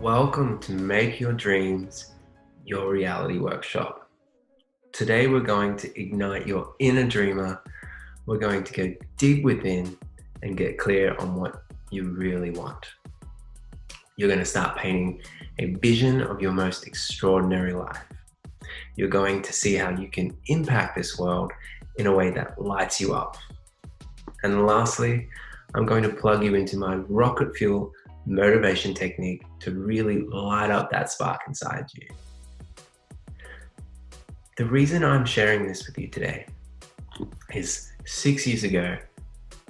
Welcome to Make Your Dreams Your Reality Workshop. Today we're going to ignite your inner dreamer. We're going to go deep within and get clear on what you really want. You're going to start painting a vision of your most extraordinary life. You're going to see how you can impact this world in a way that lights you up. And lastly, I'm going to plug you into my rocket fuel motivation technique to really light up that spark inside you. The reason I'm sharing this with you today is 6 years ago,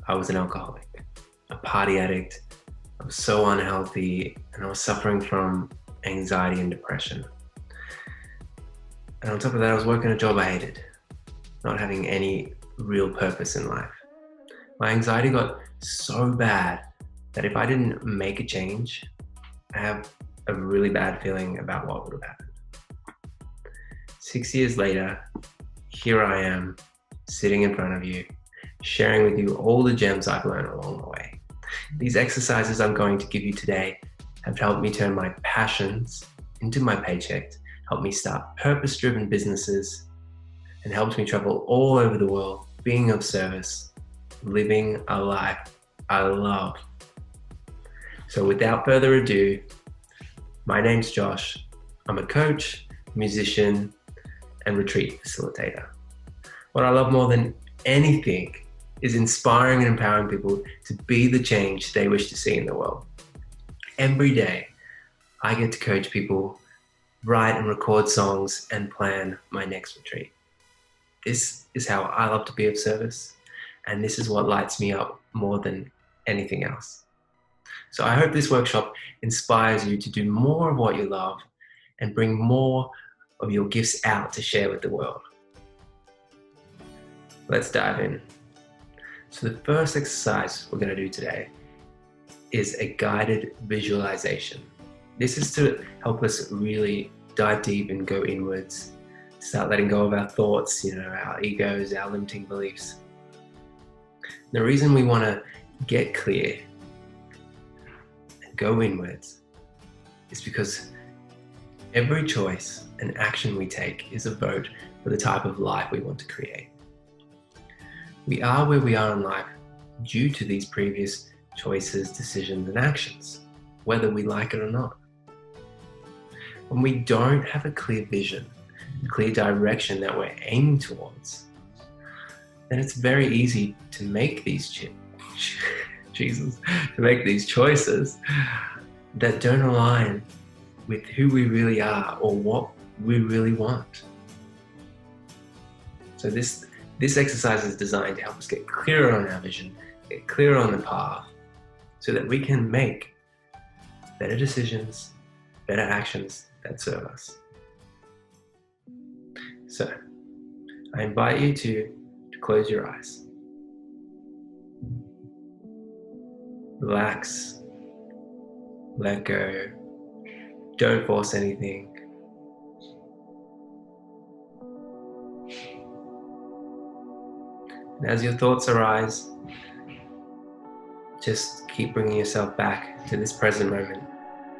I was an alcoholic, a party addict. I was so unhealthy and I was suffering from anxiety and depression. And on top of that, I was working a job I hated, not having any real purpose in life. My anxiety got so bad that if I didn't make a change, I have a really bad feeling about what would have happened. 6 years later, here I am, sitting in front of you, sharing with you all the gems I've learned along the way. These exercises I'm going to give you today have helped me turn my passions into my paycheck, helped me start purpose-driven businesses, and helped me travel all over the world, being of service, living a life I love. So without further ado, my name's Josh. I'm a coach, musician, and retreat facilitator. What I love more than anything is inspiring and empowering people to be the change they wish to see in the world. Every day, I get to coach people, write and record songs, and plan my next retreat. This is how I love to be of service, and this is what lights me up more than anything else. So I hope this workshop inspires you to do more of what you love and bring more of your gifts out to share with the world. Let's dive in. So the first exercise we're going to do today is a guided visualization. This is to help us really dive deep and go inwards, start letting go of our thoughts, our egos, our limiting beliefs. The reason we want to get clear and go inwards is because every choice and action we take is a vote for the type of life we want to create. We are where we are in life due to these previous choices, decisions, and actions, whether we like it or not. When we don't have a clear vision, a clear direction that we're aiming towards, then it's very easy to make these choices that don't align with who we really are or what we really want. So this exercise is designed to help us get clearer on our vision, get clearer on the path, so that we can make better decisions, better actions that serve us. So I invite you to close your eyes. Relax, let go, don't force anything. And as your thoughts arise, just keep bringing yourself back to this present moment,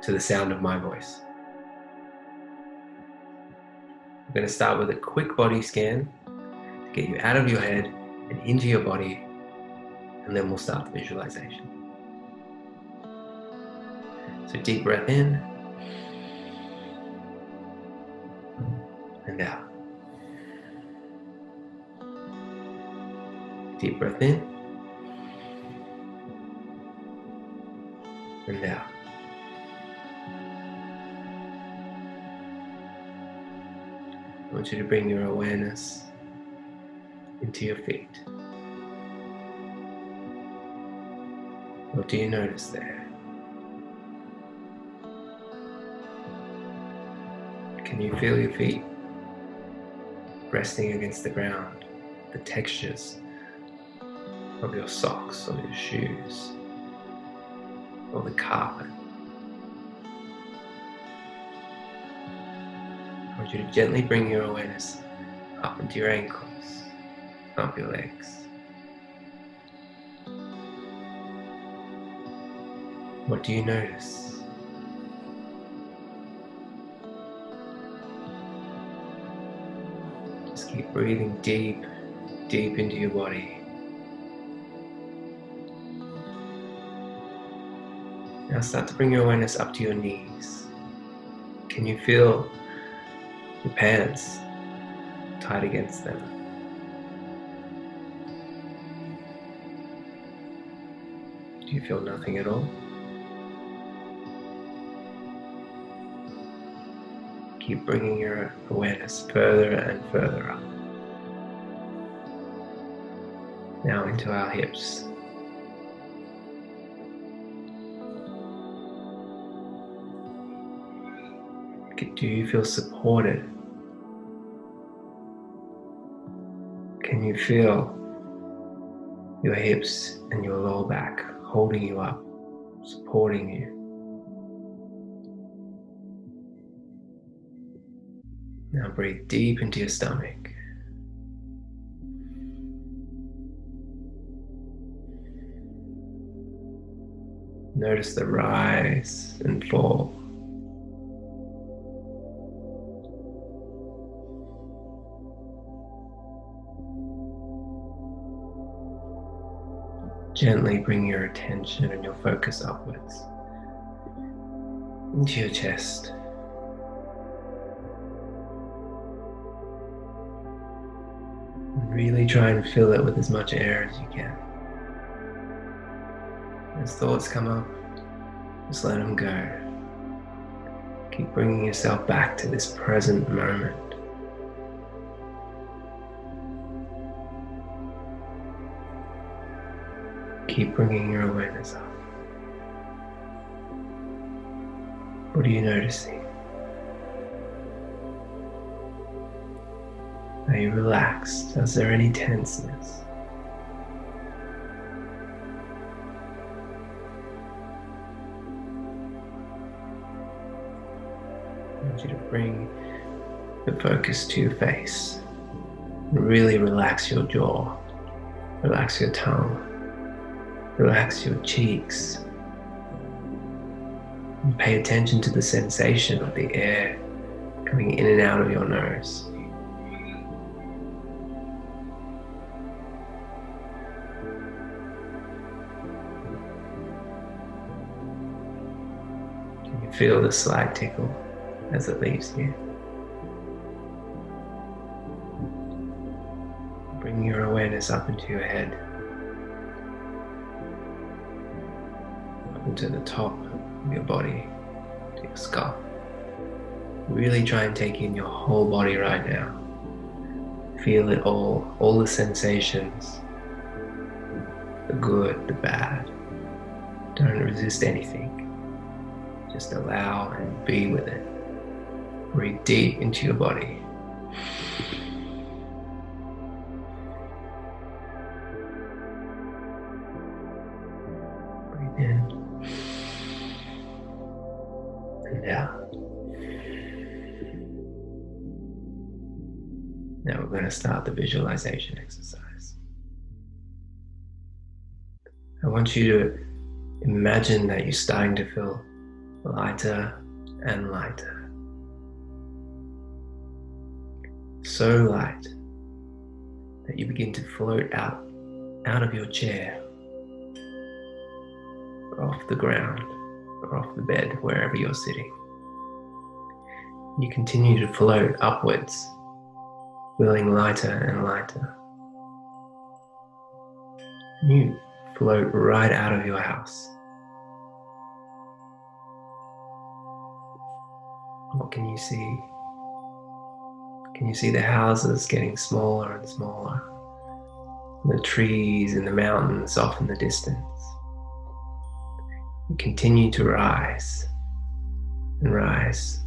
to the sound of my voice. We're going to start with a quick body scan to get you out of your head and into your body, and then we'll start the visualization. So deep breath in and out. Deep breath in and out. I want you to bring your awareness into your feet. What do you notice there? Can you feel your feet resting against the ground, the textures of your socks or your shoes or the carpet? I want you to gently bring your awareness up into your ankles, up your legs. What do you notice? Keep breathing deep, deep into your body. Now start to bring your awareness up to your knees. Can you feel your pants tight against them? Do you feel nothing at all? Keep bringing your awareness further and further up. Now into our hips. Do you feel supported? Can you feel your hips and your lower back holding you up, supporting you? Now breathe deep into your stomach. Notice the rise and fall. Gently bring your attention and your focus upwards into your chest. And really try and fill it with as much air as you can. As thoughts come up, just let them go. Keep bringing yourself back to this present moment. Keep bringing your awareness up. What are you noticing? Are you relaxed? Is there any tenseness? I want you to bring the focus to your face. Really relax your jaw. Relax your tongue. Relax your cheeks. And pay attention to the sensation of the air coming in and out of your nose. Can you feel the slight tickle as it leaves you? Bring your awareness up into your head. Into the top of your body, to your skull. Really try and take in your whole body right now. Feel it all the sensations, the good, the bad. Don't resist anything. Just allow and be with it. Breathe deep into your body. Breathe in. And out. Now we're going to start the visualization exercise. I want you to imagine that you're starting to feel lighter and lighter. So light that you begin to float out of your chair, or off the ground, or off the bed, wherever you're sitting. You continue to float upwards, feeling lighter and lighter. You float right out of your house. What can you see? Can you see the houses getting smaller and smaller? The trees and the mountains off in the distance. You continue to rise and rise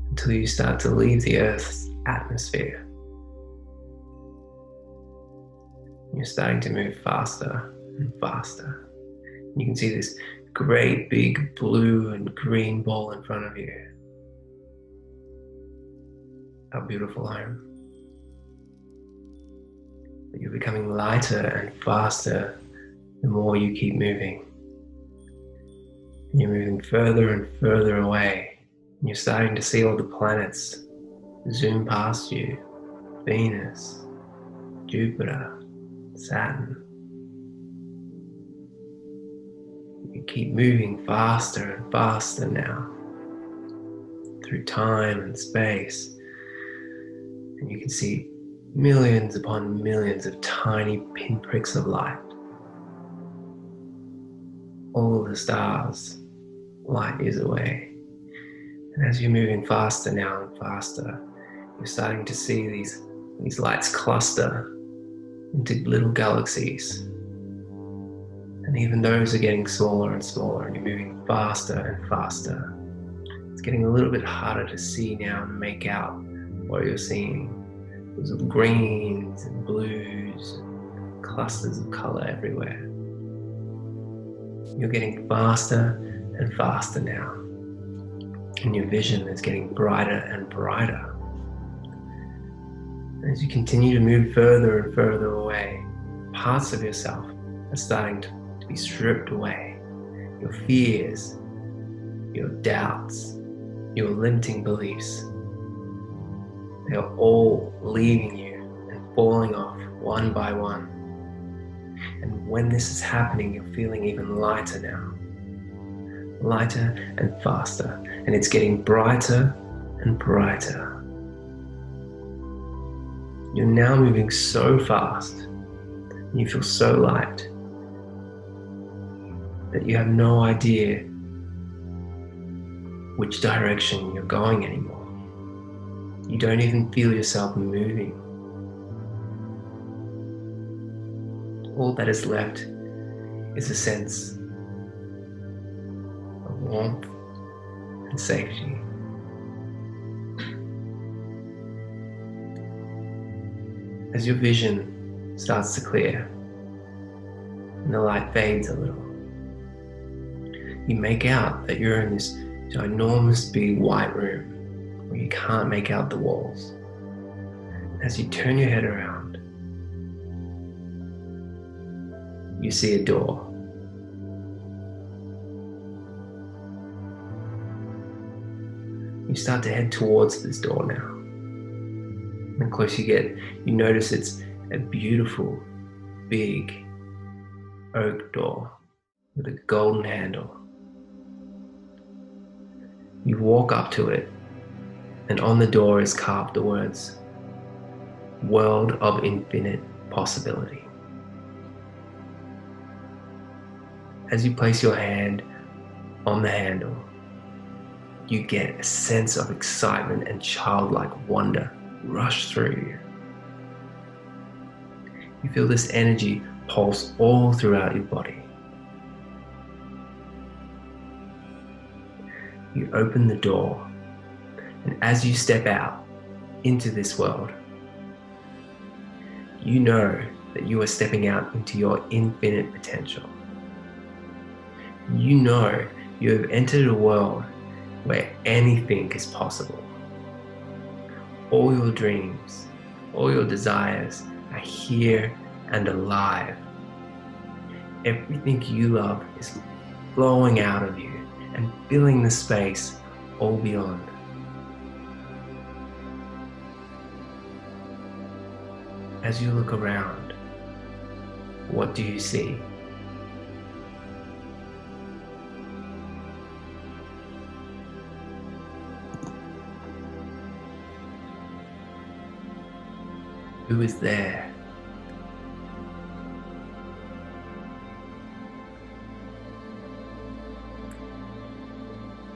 until you start to leave the Earth's atmosphere. You're starting to move faster and faster. You can see this great big blue and green ball in front of you. Our beautiful home. But you're becoming lighter and faster the more you keep moving. And you're moving further and further away. And you're starting to see all the planets zoom past you Venus, Jupiter, Saturn. You keep moving faster and faster now through time and space, and you can see millions upon millions of tiny pinpricks of light. All the stars, light years away. And as you're moving faster now and faster, you're starting to see these lights cluster into little galaxies. And even those are getting smaller and smaller, and you're moving faster and faster. It's getting a little bit harder to see now and make out what you're seeing. There's greens and blues, and clusters of color everywhere. You're getting faster and faster now, and your vision is getting brighter and brighter. As you continue to move further and further away, parts of yourself are starting to be stripped away. Your fears, your doubts, your limiting beliefs, they are all leaving you and falling off one by one. And when this is happening, you're feeling even lighter now. Lighter and faster. And it's getting brighter and brighter. You're now moving so fast, and you feel so light, that you have no idea which direction you're going anymore. You don't even feel yourself moving. All that is left is a sense of warmth and safety. As your vision starts to clear and the light fades a little, you make out that you're in this ginormous big white room where you can't make out the walls. As you turn your head around, you see a door. You start to head towards this door now. The closer you get, you notice it's a beautiful, big oak door with a golden handle. You walk up to it, and on the door is carved the words, "World of Infinite Possibility." As you place your hand on the handle, you get a sense of excitement and childlike wonder rush through you. You feel this energy pulse all throughout your body. You open the door, and as you step out into this world, you know that you are stepping out into your infinite potential. You know you have entered a world where anything is possible. All your dreams, all your desires are here and alive. Everything you love is flowing out of you and filling the space all beyond. As you look around, what do you see? Who is there?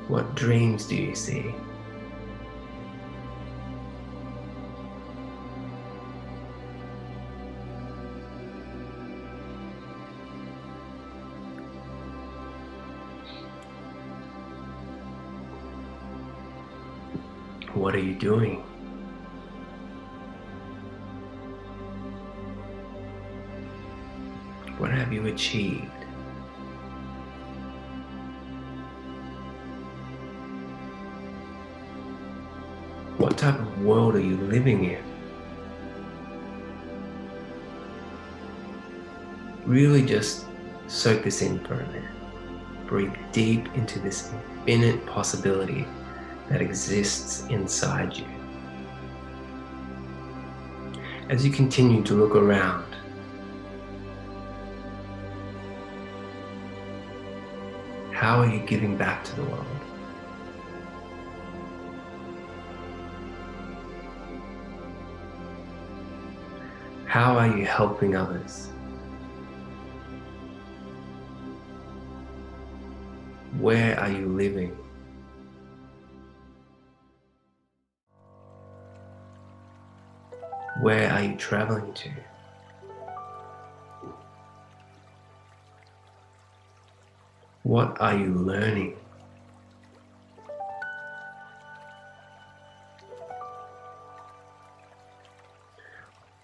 What dreams do you see? What are you doing? What have you achieved? What type of world are you living in? Really just soak this in for a minute. Breathe deep into this infinite possibility that exists inside you. As you continue to look around, how are you giving back to the world? How are you helping others? Where are you living? Where are you traveling to? What are you learning?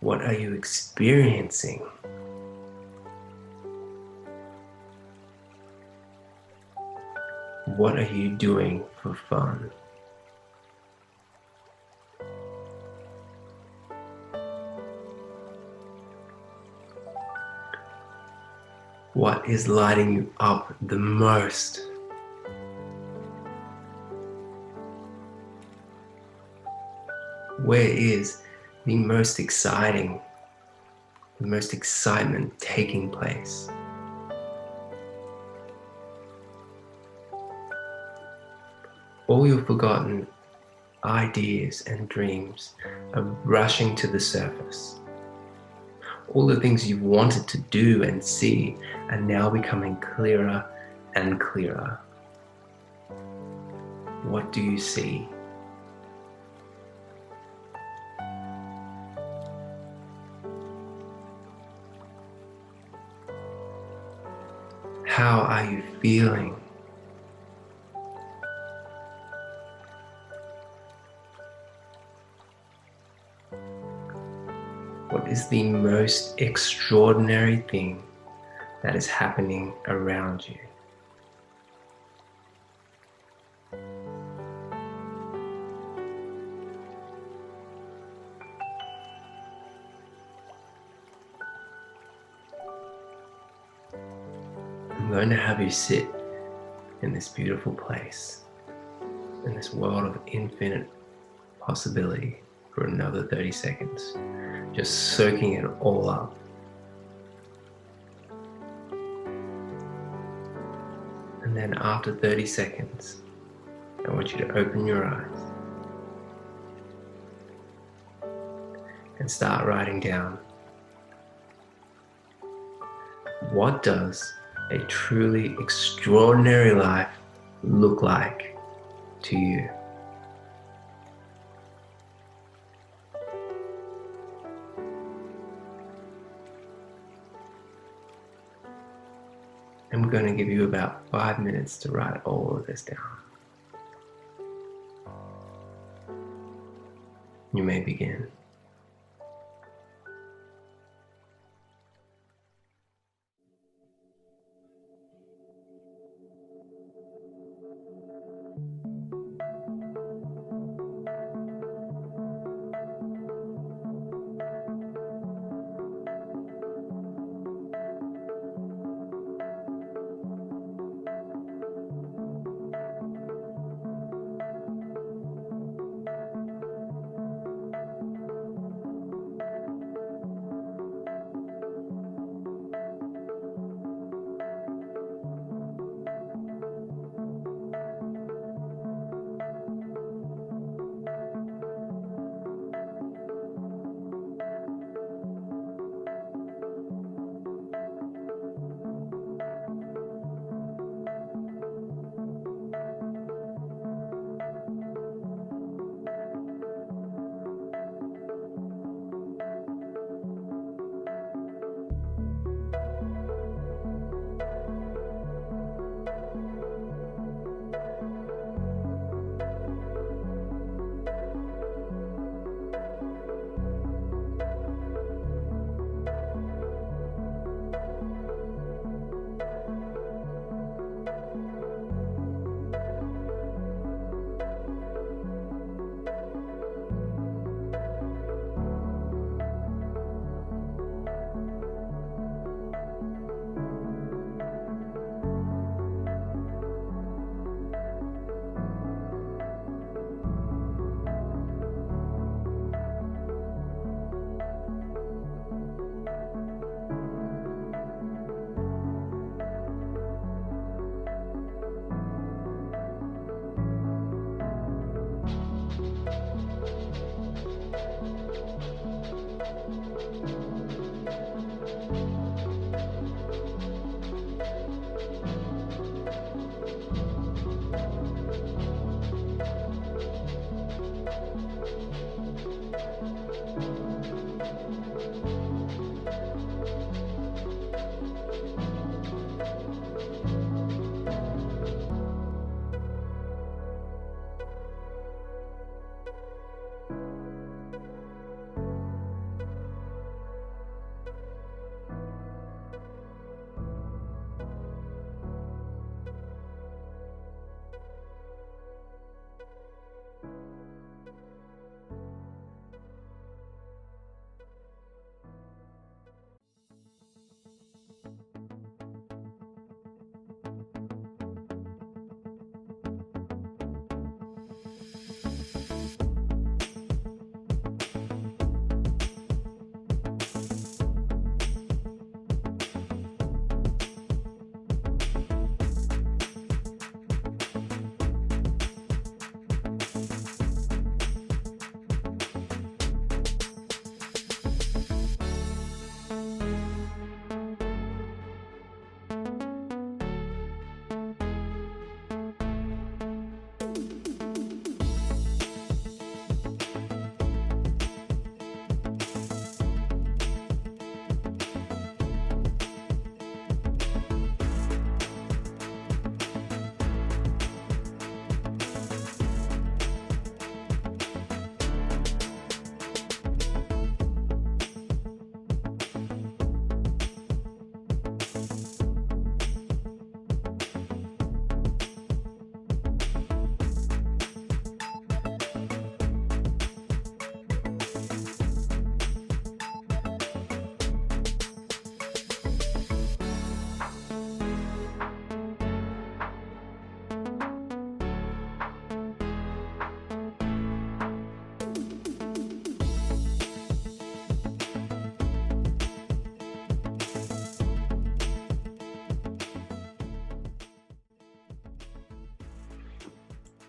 What are you experiencing? What are you doing for fun? What is lighting you up the most? Where is the most excitement taking place? All your forgotten ideas and dreams are rushing to the surface. All the things you've wanted to do and see are now becoming clearer and clearer. What do you see? How are you feeling? What is the most extraordinary thing that is happening around you? I'm going to have you sit in this beautiful place, in this world of infinite possibility for another 30 seconds, just soaking it all up. And then after 30 seconds, I want you to open your eyes and start writing down, what does a truly extraordinary life look like to you? I'm going to give you about 5 minutes to write all of this down. You may begin.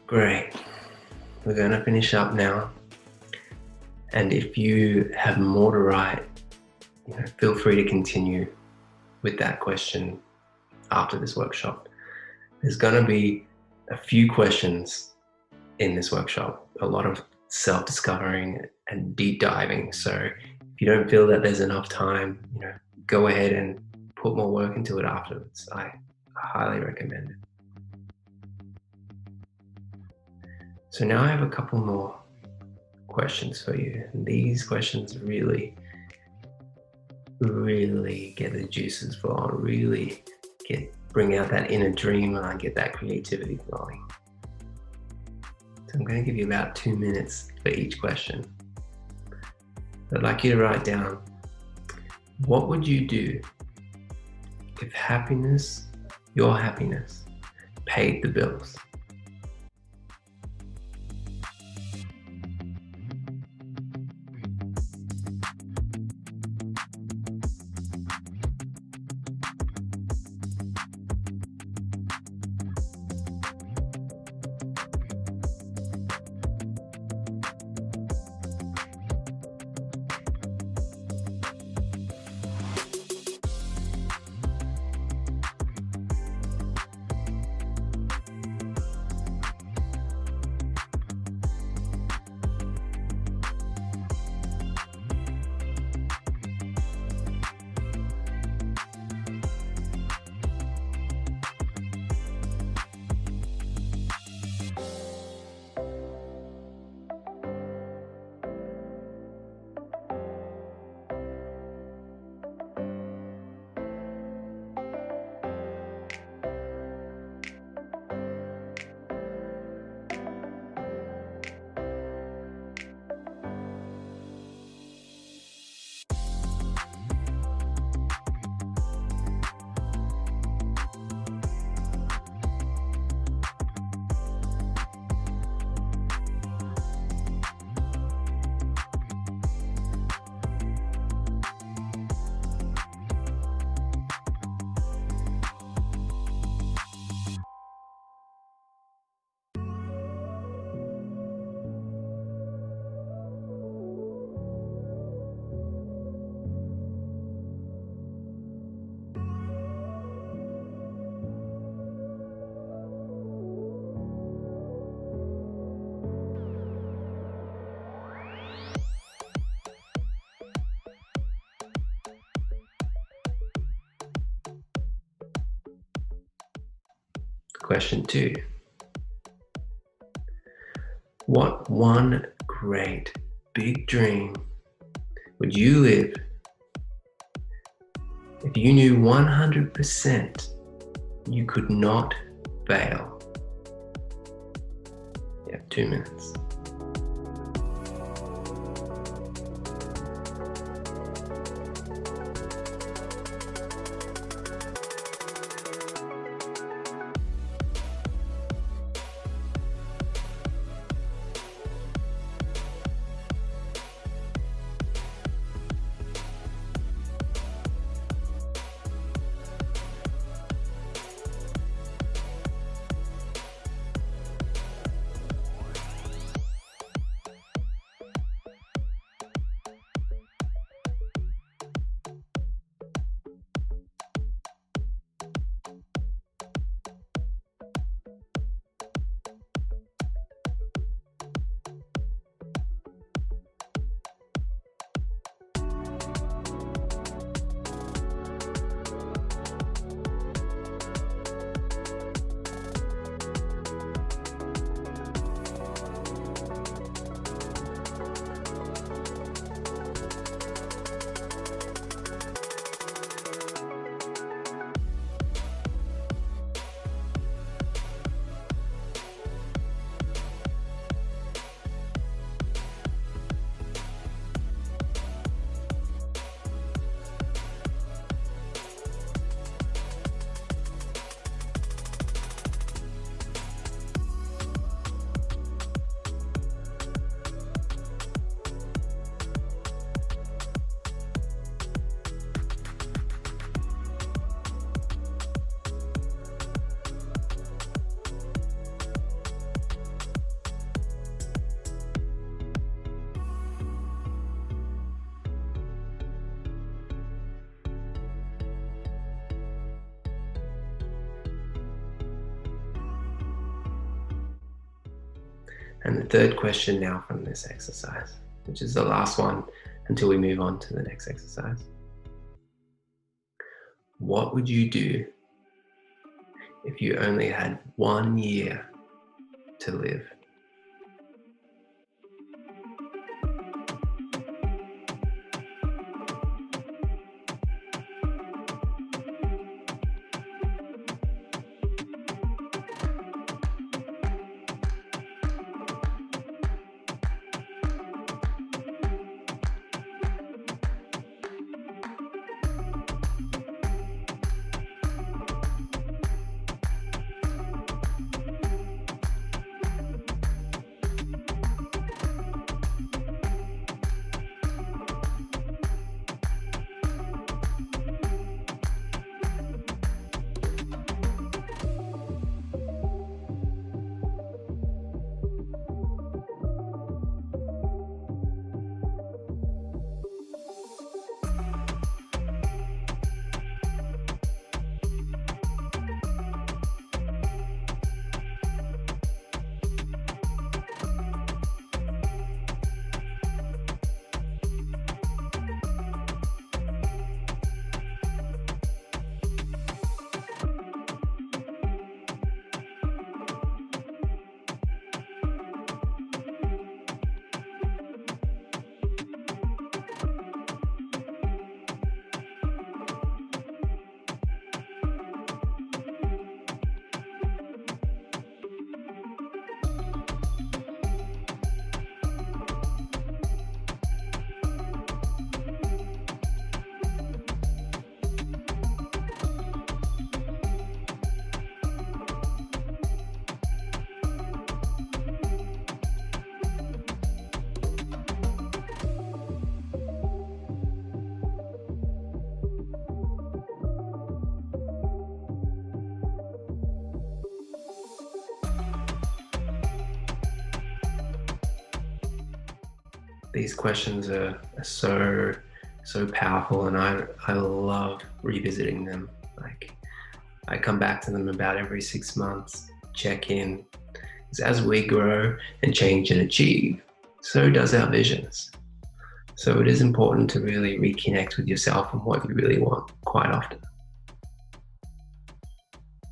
Great. We're going to finish up now. And if you have more to write, feel free to continue with that question after this workshop. There's going to be a few questions in this workshop, a lot of self-discovering and deep diving. So if you don't feel that there's enough time, go ahead and put more work into it afterwards. I highly recommend it. So now I have a couple more questions for you. And these questions really get the juices flowing, really bring out that inner dreamer and get that creativity flowing. So I'm going to give you about 2 minutes for each question. I'd like you to write down, what would you do if your happiness, paid the bills? Question 2. What one great big dream would you live if you knew 100% you could not fail? You have 2 minutes. And the third question now from this exercise, which is the last one until we move on to the next exercise. What would you do if you only had 1 year to live? These questions are so powerful, and I love revisiting them. Like, I come back to them about every 6 months, check in. Because as we grow and change and achieve, so does our visions. So it is important to really reconnect with yourself and what you really want quite often.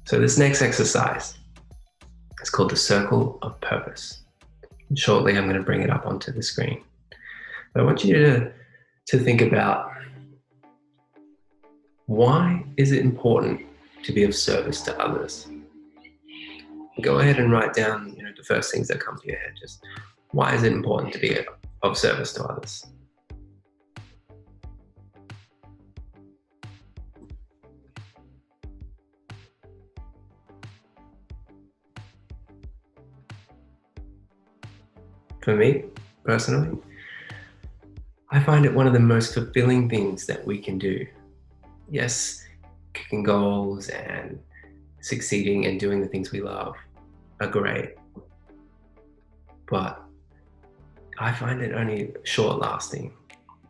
So this next exercise is called the Circle of Purpose. And shortly, I'm going to bring it up onto the screen. But I want you to think about, why is it important to be of service to others? Go ahead and write down, the first things that come to your head. Just, why is it important to be of service to others? For me, personally, I find it one of the most fulfilling things that we can do. Yes, kicking goals and succeeding and doing the things we love are great, but I find it only short lasting.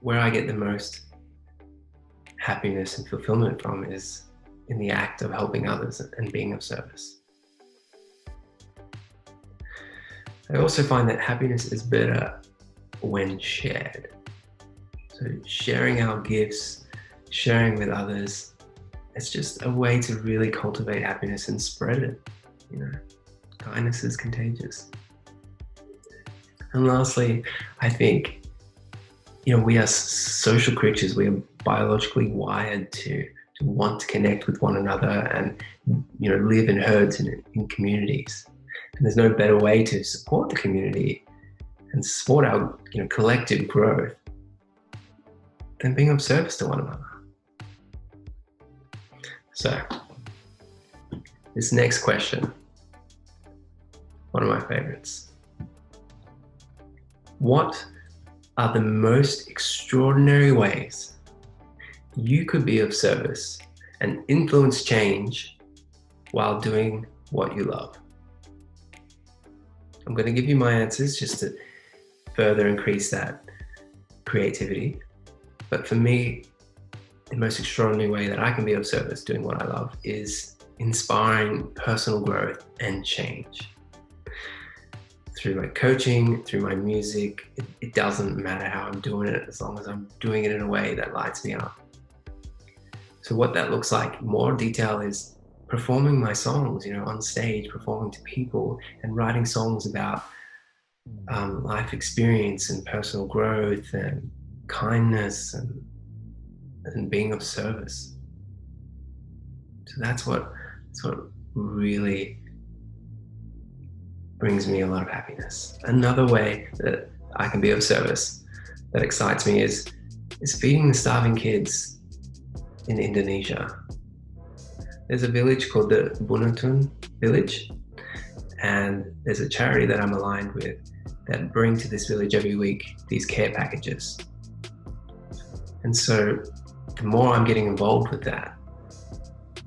Where I get the most happiness and fulfillment from is in the act of helping others and being of service. I also find that happiness is better when shared. So sharing our gifts, sharing with others, it's just a way to really cultivate happiness and spread it. Kindness is contagious. And lastly, I think, we are social creatures. We are biologically wired to want to connect with one another and, live in herds and in communities. And there's no better way to support the community and support our, collective growth than being of service to one another. So, this next question, one of my favorites. What are the most extraordinary ways you could be of service and influence change while doing what you love? I'm going to give you my answers just to further increase that creativity. But for me, the most extraordinary way that I can be of service doing what I love is inspiring personal growth and change. through my coaching, through my music. It doesn't matter how I'm doing it, as long as I'm doing it in a way that lights me up. So what that looks like in more detail is performing my songs, on stage, performing to people and writing songs about life experience and personal growth and kindness and being of service. So that's what really brings me a lot of happiness. Another way that I can be of service that excites me is feeding the starving kids in Indonesia. There's a village called the Bunutun village, and there's a charity that I'm aligned with that bring to this village every week these care packages. And so the more I'm getting involved with that,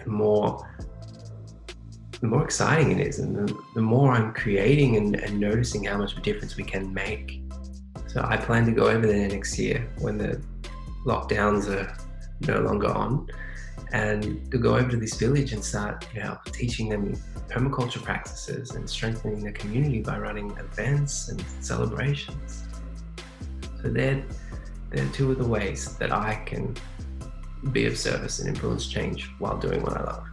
the more exciting it is, and the more I'm creating and noticing how much of a difference we can make. So I plan to go over there next year when the lockdowns are no longer on, and to go over to this village and start teaching them permaculture practices and strengthening the community by running events and celebrations. So they're two of the ways that I can be of service and influence change while doing what I love.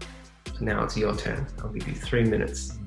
So now it's your turn. I'll give you 3 minutes.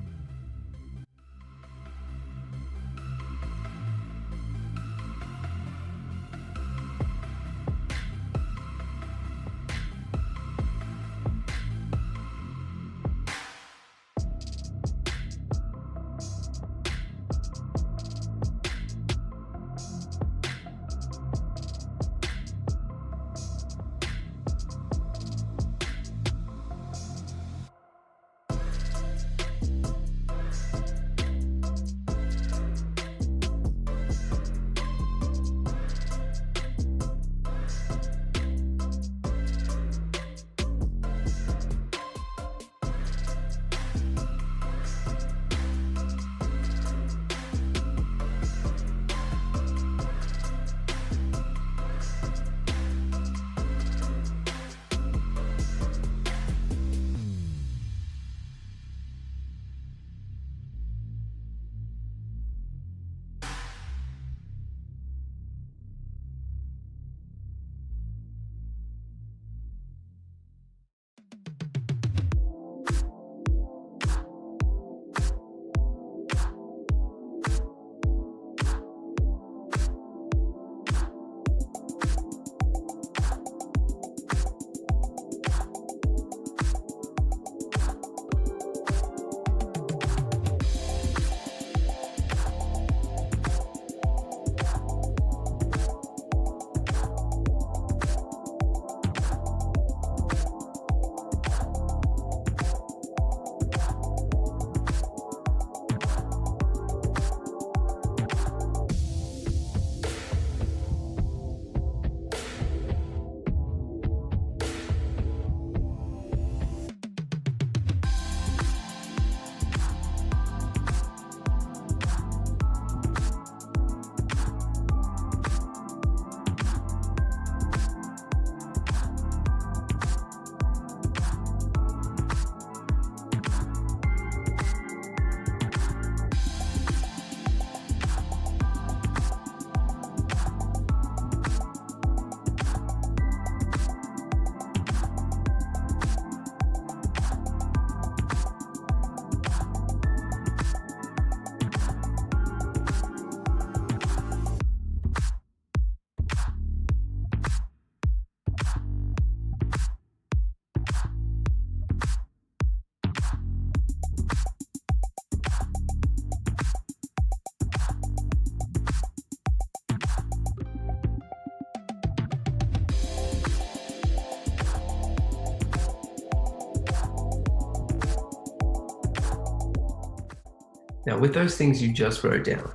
Now, with those things you just wrote down,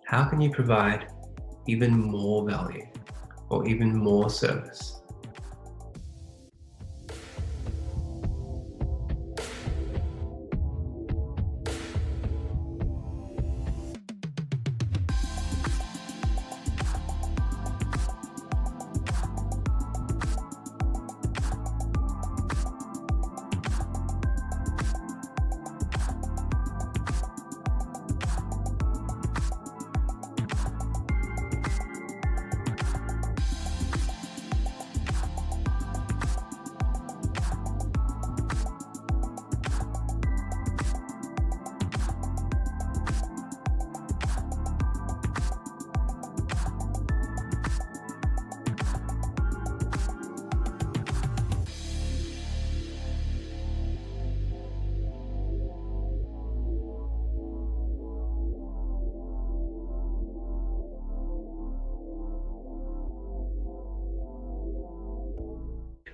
how can you provide even more value or even more service?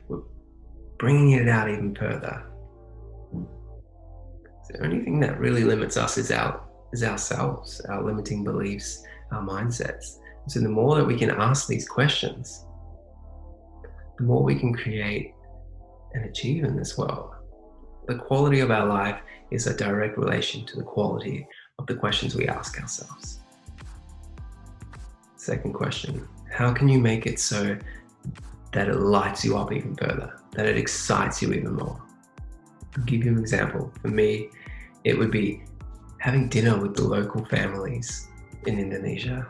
we're bringing it out even further. The only thing that really limits us is ourselves, our limiting beliefs, our mindsets. So the more that we can ask these questions, the more we can create and achieve in this world. The quality of our life is a direct relation to the quality of the questions we ask ourselves. Second question, how can you make it so that it lights you up even further, that it excites you even more? I'll give you an example. For me, it would be having dinner with the local families in Indonesia,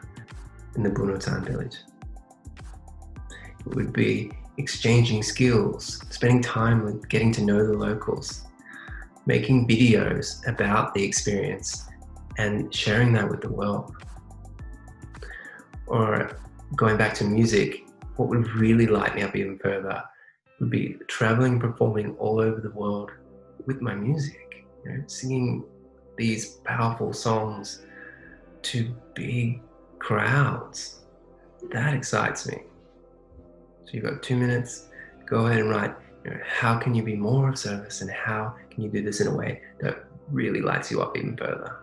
in the Bunutan village. It would be exchanging skills, spending time with getting to know the locals, making videos about the experience and sharing that with the world. Or going back to music, what would really light me up even further would be traveling, performing all over the world with my music, singing these powerful songs to big crowds. That excites me. So you've got 2 minutes, go ahead and write, how can you be more of service and how can you do this in a way that really lights you up even further?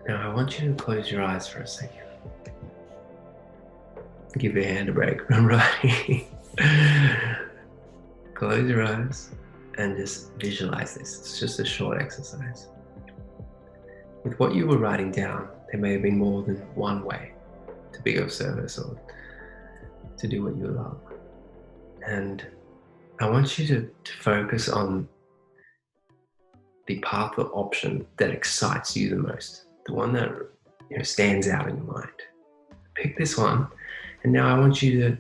Now I want you to close your eyes for a second. Give your hand a break from writing. Close your eyes and just visualize this. It's just a short exercise. With what you were writing down, there may have been more than one way to be of service or to do what you love. And I want you to focus on the path or option that excites you the most, the one that stands out in your mind. Pick this one, and now I want you to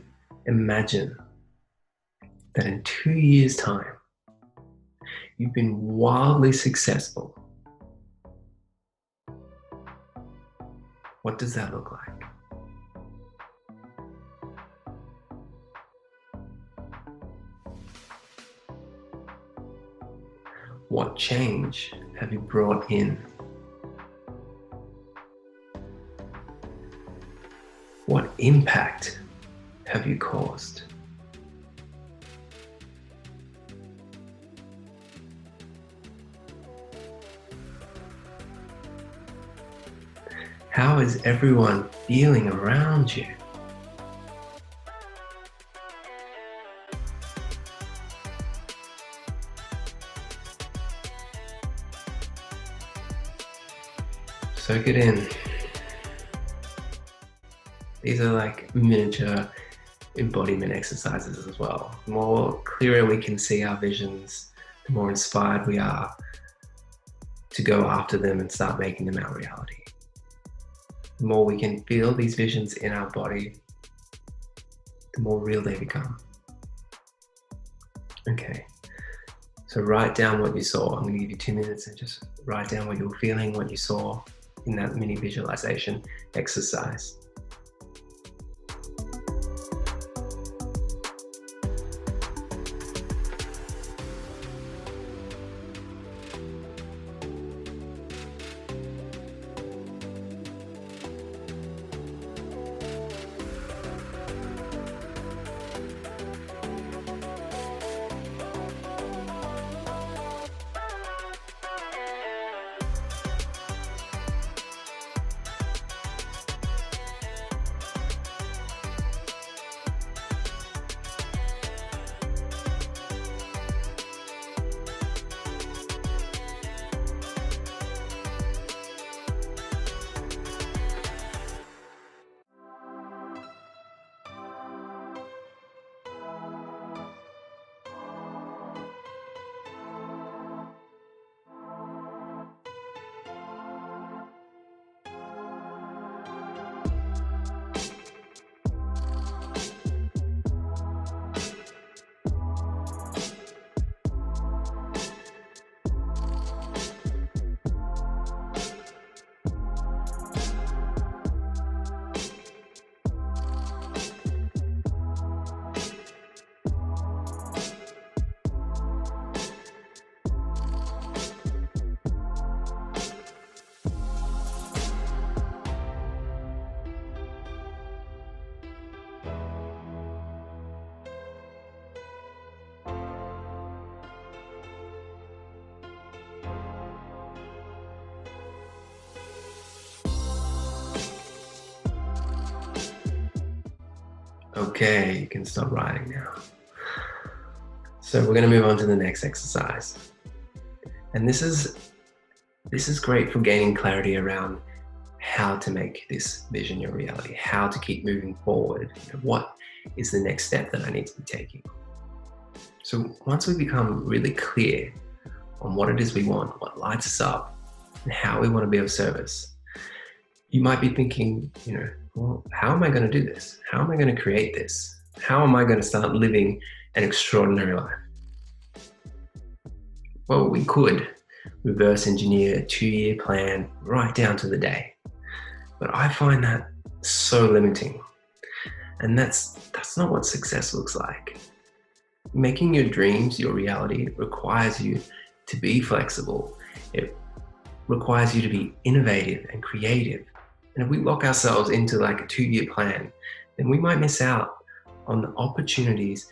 imagine that in 2 years' time, you've been wildly successful. What does that look like? What change have you brought in? What impact have you caused? How is everyone feeling around you? Soak it in. These are like miniature embodiment exercises as well. The more clearer we can see our visions, the more inspired we are to go after them and start making them our reality. The more we can feel these visions in our body, the more real they become. Okay, so write down what you saw. I'm going to give you 2 minutes and just write down what you were feeling, what you saw in that mini visualization exercise. Okay, you can stop writing now. So we're going to move on to the next exercise. And this is great for gaining clarity around how to make this vision your reality, how to keep moving forward. What is the next step that I need to be taking? So once we become really clear on what it is we want, what lights us up, and how we want to be of service, you might be thinking, well, how am I going to do this? How am I going to create this? How am I going to start living an extraordinary life? Well, we could reverse engineer a 2-year plan right down to the day. But I find that so limiting. And that's not what success looks like. Making your dreams your reality requires you to be flexible. It requires you to be innovative and creative. And if we lock ourselves into like a 2-year plan, then we might miss out on the opportunities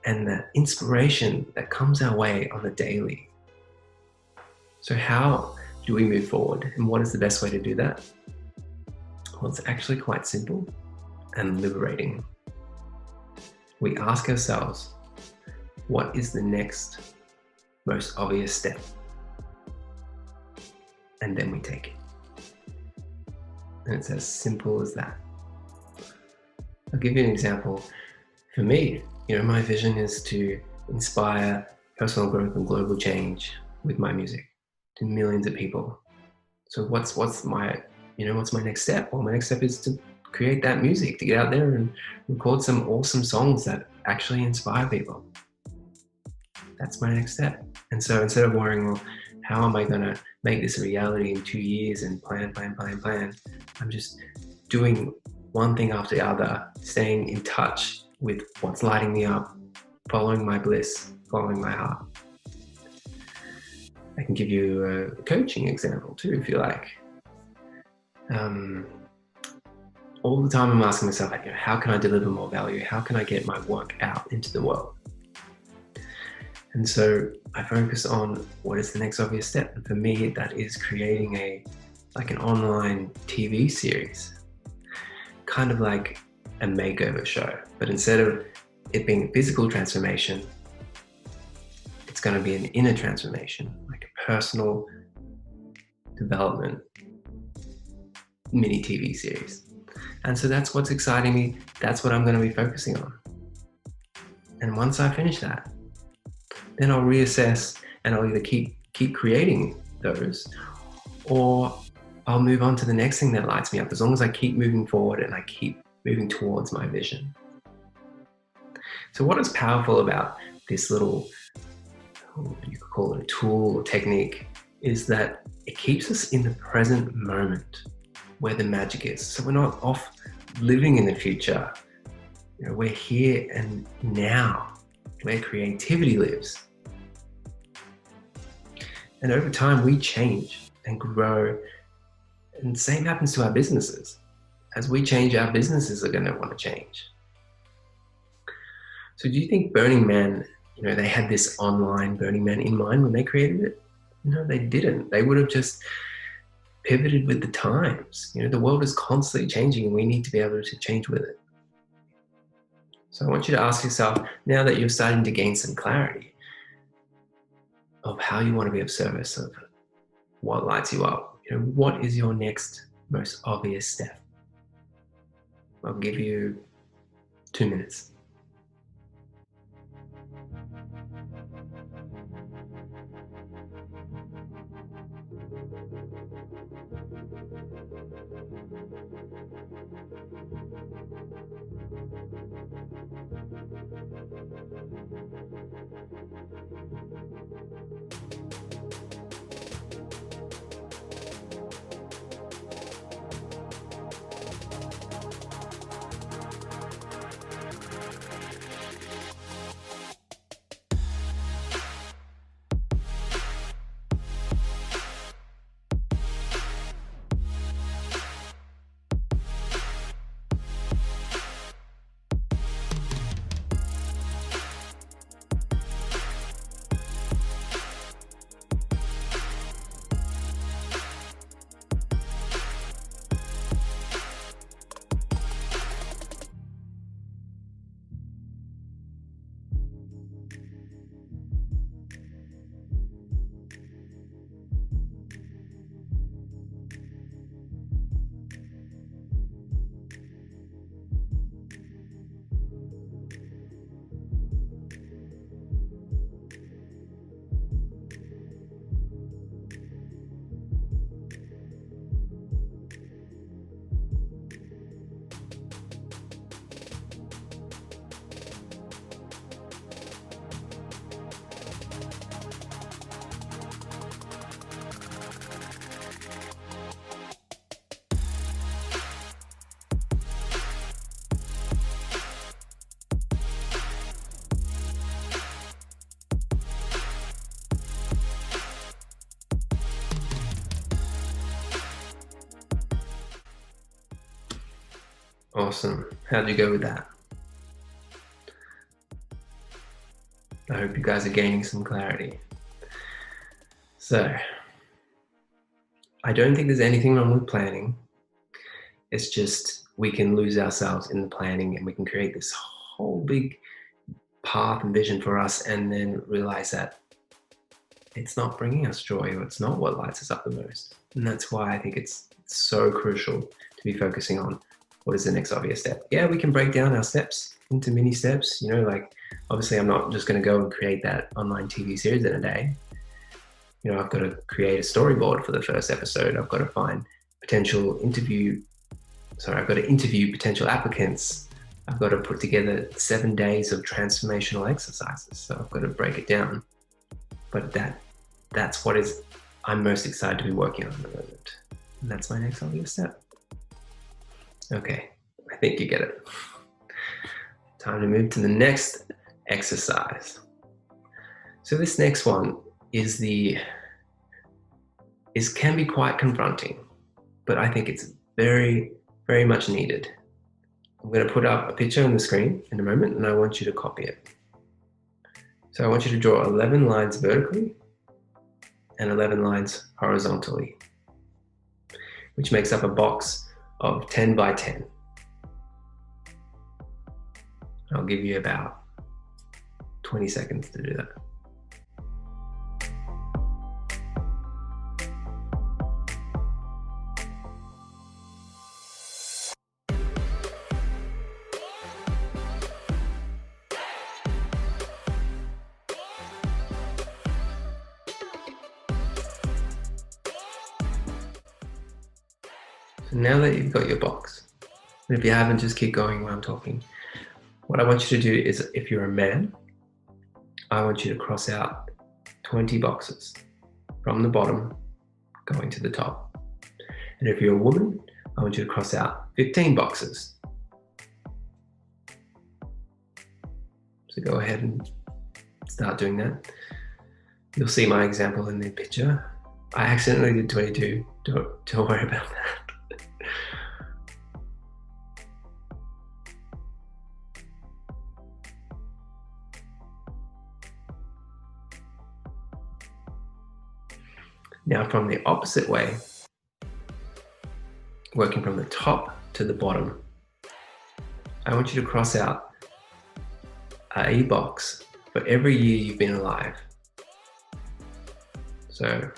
and the inspiration that comes our way on the daily. So how do we move forward? And what is the best way to do that? Well, it's actually quite simple and liberating. We ask ourselves, what is the next most obvious step? And then we take it. And it's as simple as that. I'll give you an example. For me, my vision is to inspire personal growth and global change with my music to millions of people. So what's my next step? Well, my next step is to create that music, to get out there and record some awesome songs that actually inspire people. That's my next step. And so instead of worrying, well, how am I going to make this a reality in 2 years and plan, I'm just doing one thing after the other, staying in touch with what's lighting me up, following my bliss, following my heart. I can give you a coaching example too, if you like. All the time I'm asking myself, how can I deliver more value? How can I get my work out into the world? And so I focus on what is the next obvious step. And for me, that is creating an online TV series, kind of like a makeover show. But instead of it being a physical transformation, it's going to be an inner transformation, like a personal development mini TV series. And so that's what's exciting me. That's what I'm going to be focusing on. And once I finish that, then I'll reassess and I'll either keep creating those, or I'll move on to the next thing that lights me up, as long as I keep moving forward and I keep moving towards my vision. So what is powerful about this little, you could call it a tool or technique, is that it keeps us in the present moment where the magic is. So we're not off living in the future. We're here and now, where creativity lives. And over time, we change and grow. And the same happens to our businesses. As we change, our businesses are going to want to change. So do you think Burning Man, they had this online Burning Man in mind when they created it? No, they didn't. They would have just pivoted with the times. The world is constantly changing and we need to be able to change with it. So I want you to ask yourself, now that you're starting to gain some clarity of how you want to be of service, of what lights you up, what is your next most obvious step? I'll give you 2 minutes. Awesome. How'd you go with that? I hope you guys are gaining some clarity. So, I don't think there's anything wrong with planning. It's just we can lose ourselves in the planning and we can create this whole big path and vision for us and then realize that it's not bringing us joy, or it's not what lights us up the most. And that's why I think it's so crucial to be focusing on what is the next obvious step. Yeah, we can break down our steps into mini steps, like obviously I'm not just going to go and create that online TV series in a day. I've got to create a storyboard for the first episode. I've got to interview potential applicants. I've got to put together 7 days of transformational exercises. So I've got to break it down. But that's what I'm most excited to be working on at the moment. And that's my next obvious step. Okay, I think you get it. Time to move to the next exercise. So this next one can be quite confronting, but I think it's very, very much needed. I'm going to put up a picture on the screen in a moment, and I want you to copy it. So I want you to draw 11 lines vertically and 11 lines horizontally, which makes up a box of 10 by 10. I'll give you about 20 seconds to do that. So now that you've got your box, and if you haven't, just keep going while I'm talking. What I want you to do is, if you're a man, I want you to cross out 20 boxes from the bottom going to the top. And if you're a woman, I want you to cross out 15 boxes. So go ahead and start doing that. You'll see my example in the picture. I accidentally did 22. Don't worry about that. Now from the opposite way, working from the top to the bottom, I want you to cross out a box for every year you've been alive. So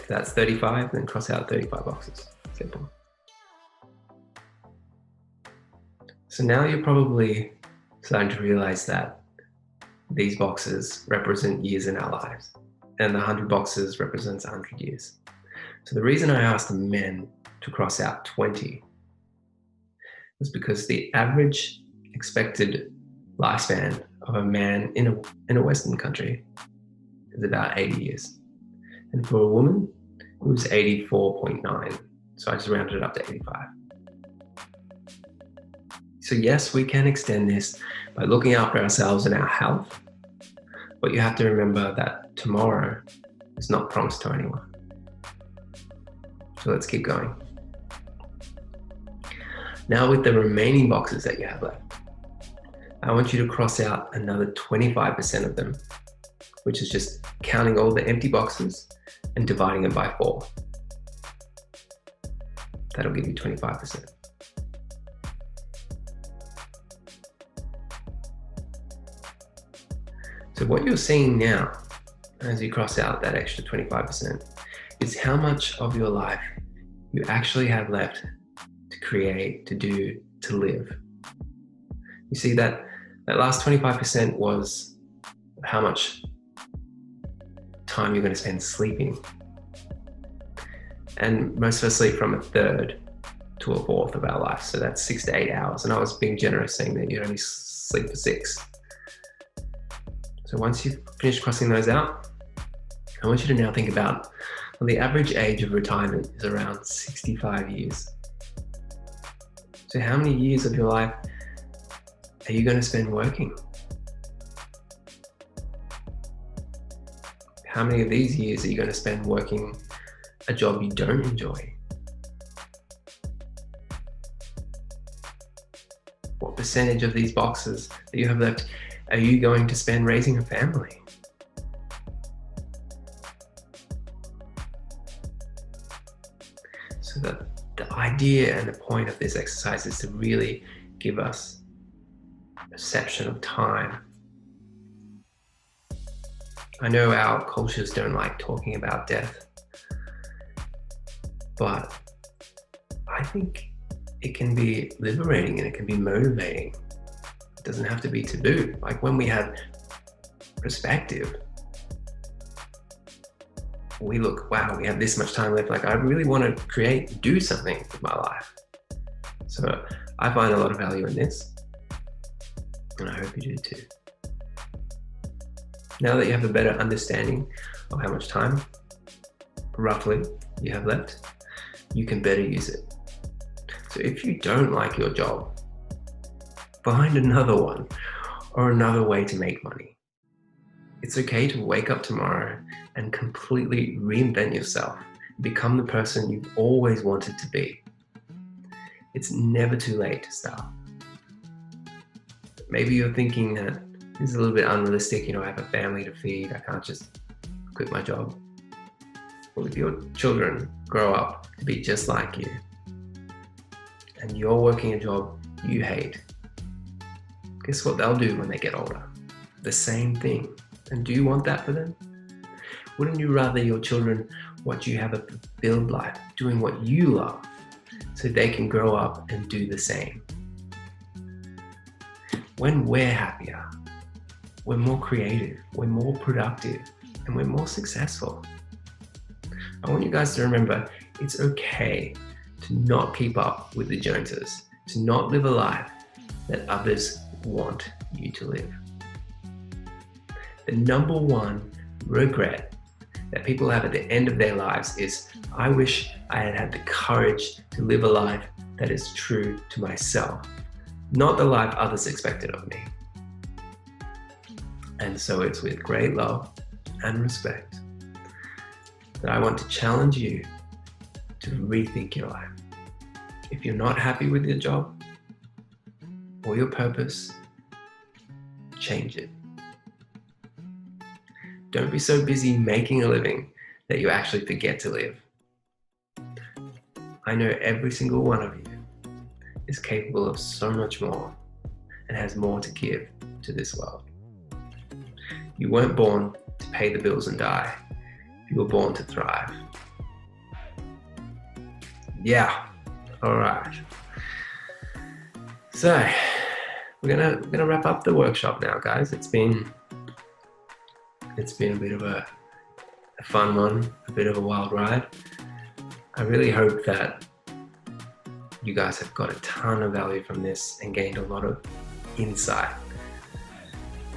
if that's 35, then cross out 35 boxes. Simple. So now you're probably starting to realize that these boxes represent years in our lives, and the 100 boxes represents 100 years. So the reason I asked the men to cross out 20 was because the average expected lifespan of a man in a Western country is about 80 years. And for a woman, it was 84.9. So I just rounded it up to 85. So yes, we can extend this by looking after ourselves and our health, but you have to remember that tomorrow is not promised to anyone. So let's keep going. Now with the remaining boxes that you have left, I want you to cross out another 25% of them, which is just counting all the empty boxes and dividing them by 4. That'll give you 25%. So what you're seeing now, as you cross out that extra 25%, is how much of your life you actually have left to create, to do, to live. You see that last 25% was how much time you're going to spend sleeping. And most of us sleep from a third to a fourth of our life. So that's 6 to 8 hours. And I was being generous saying that you only sleep for 6. So once you've finished crossing those out, I want you to now think about, well, the average age of retirement is around 65 years. So how many years of your life are you going to spend working? How many of these years are you going to spend working a job you don't enjoy? What percentage of these boxes that you have left are you going to spend raising a family? So that the idea and the point of this exercise is to really give us a perception of time. I know our cultures don't like talking about death, but I think it can be liberating and it can be motivating. It doesn't have to be taboo. Like when we have perspective, we look, wow, we have this much time left. Like I really want to do something with my life. So I find a lot of value in this, and I hope you do too. Now that you have a better understanding of how much time, roughly, you have left, you can better use it. So if you don't like your job, find another one or another way to make money. It's okay to wake up tomorrow and completely reinvent yourself, become the person you've always wanted to be. It's never too late to start. Maybe you're thinking that this is a little bit unrealistic, I have a family to feed, I can't just quit my job. Well, if your children grow up to be just like you, and you're working a job you hate, guess what they'll do when they get older? The same thing. And do you want that for them? Wouldn't you rather your children watch you have a fulfilled life, doing what you love, so they can grow up and do the same? When we're happier, we're more creative, we're more productive, and we're more successful. I want you guys to remember, it's okay to not keep up with the Joneses, to not live a life that others want you to live. The number one regret that people have at the end of their lives is, I wish I had had the courage to live a life that is true to myself, not the life others expected of me. And so it's with great love and respect that I want to challenge you to rethink your life. If you're not happy with your job or your purpose, change it. Don't be so busy making a living that you actually forget to live. I know every single one of you is capable of so much more and has more to give to this world. You weren't born to pay the bills and die. You were born to thrive. Yeah, all right. So we're gonna wrap up the workshop now, guys. It's been a bit of a fun one, a bit of a wild ride. I really hope that you guys have got a ton of value from this and gained a lot of insight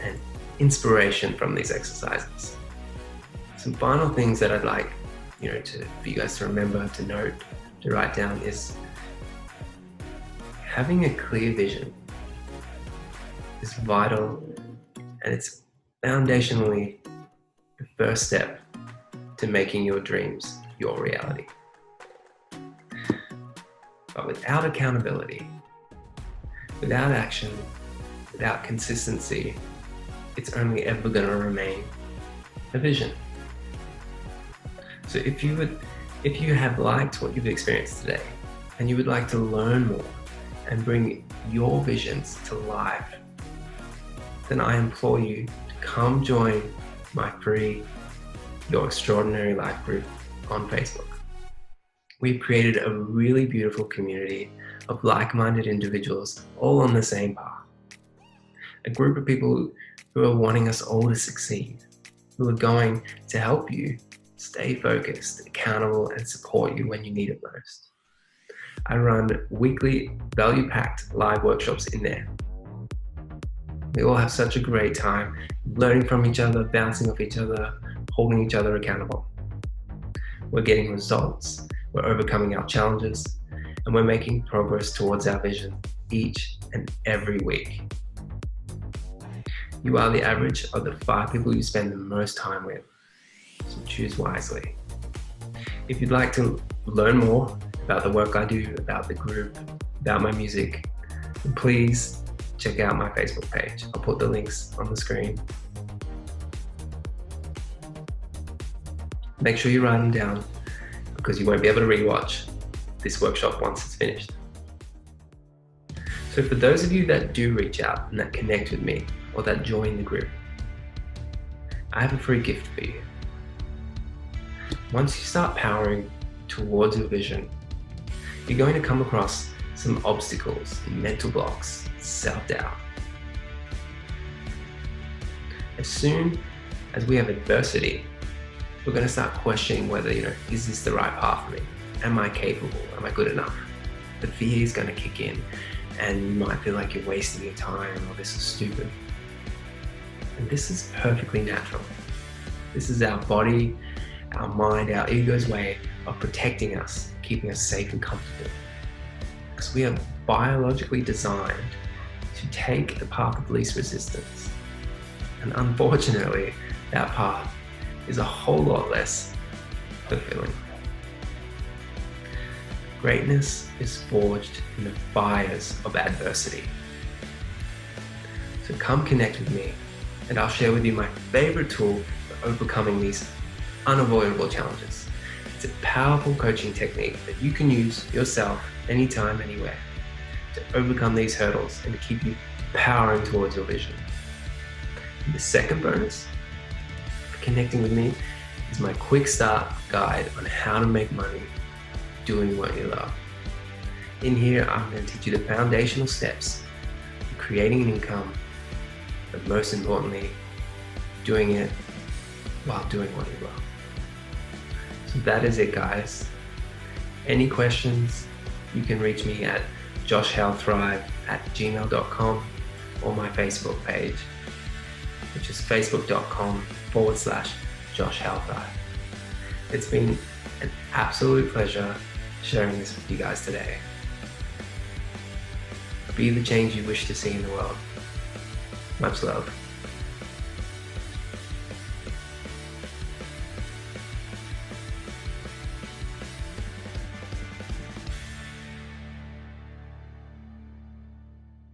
and inspiration from these exercises. Some final things that I'd like, for you guys to remember, to note, to write down is having a clear vision is vital, and it's foundationally the first step to making your dreams your reality. But without accountability, without action, without consistency, it's only ever going to remain a vision. So if you have liked what you've experienced today and you would like to learn more and bring your visions to life, then I implore you to come join my free Your Extraordinary Life group on Facebook. We've created a really beautiful community of like-minded individuals all on the same path. A group of people who are wanting us all to succeed, who are going to help you stay focused, accountable, and support you when you need it most. I run weekly value-packed live workshops in there. We all have such a great time learning from each other, bouncing off each other, holding each other accountable. We're getting results, we're overcoming our challenges, and we're making progress towards our vision each and every week. You are the average of the 5 people you spend the most time with, so choose wisely. If you'd like to learn more about the work I do, about the group, about my music, And please check out my Facebook page. I'll put the links on the screen. Make sure you write them down because you won't be able to rewatch this workshop once it's finished. So for those of you that do reach out and that connect with me or that join the group, I have a free gift for you. Once you start powering towards your vision, you're going to come across some obstacles, mental blocks, self-doubt. As soon as we have adversity, we're going to start questioning whether, is this the right path for me? Am I capable? Am I good enough? The fear is going to kick in and you might feel like you're wasting your time or this is stupid. And this is perfectly natural. This is our body, our mind, our ego's way of protecting us, keeping us safe and comfortable. Because we are biologically designed to take the path of least resistance. And unfortunately, that path is a whole lot less fulfilling. Greatness is forged in the fires of adversity. So come connect with me and I'll share with you my favorite tool for overcoming these unavoidable challenges. It's a powerful coaching technique that you can use yourself anytime, anywhere to overcome these hurdles and to keep you powering towards your vision. And the second bonus for connecting with me is my quick start guide on how to make money doing what you love. In here, I'm going to teach you the foundational steps for creating an income, but most importantly, doing it while doing what you love. So that is it, guys. Any questions, you can reach me at joshhowthrive@gmail.com or my Facebook page, which is facebook.com/joshhowthrive. It's been an absolute pleasure sharing this with you guys today. Be the change you wish to see in the world. Much love.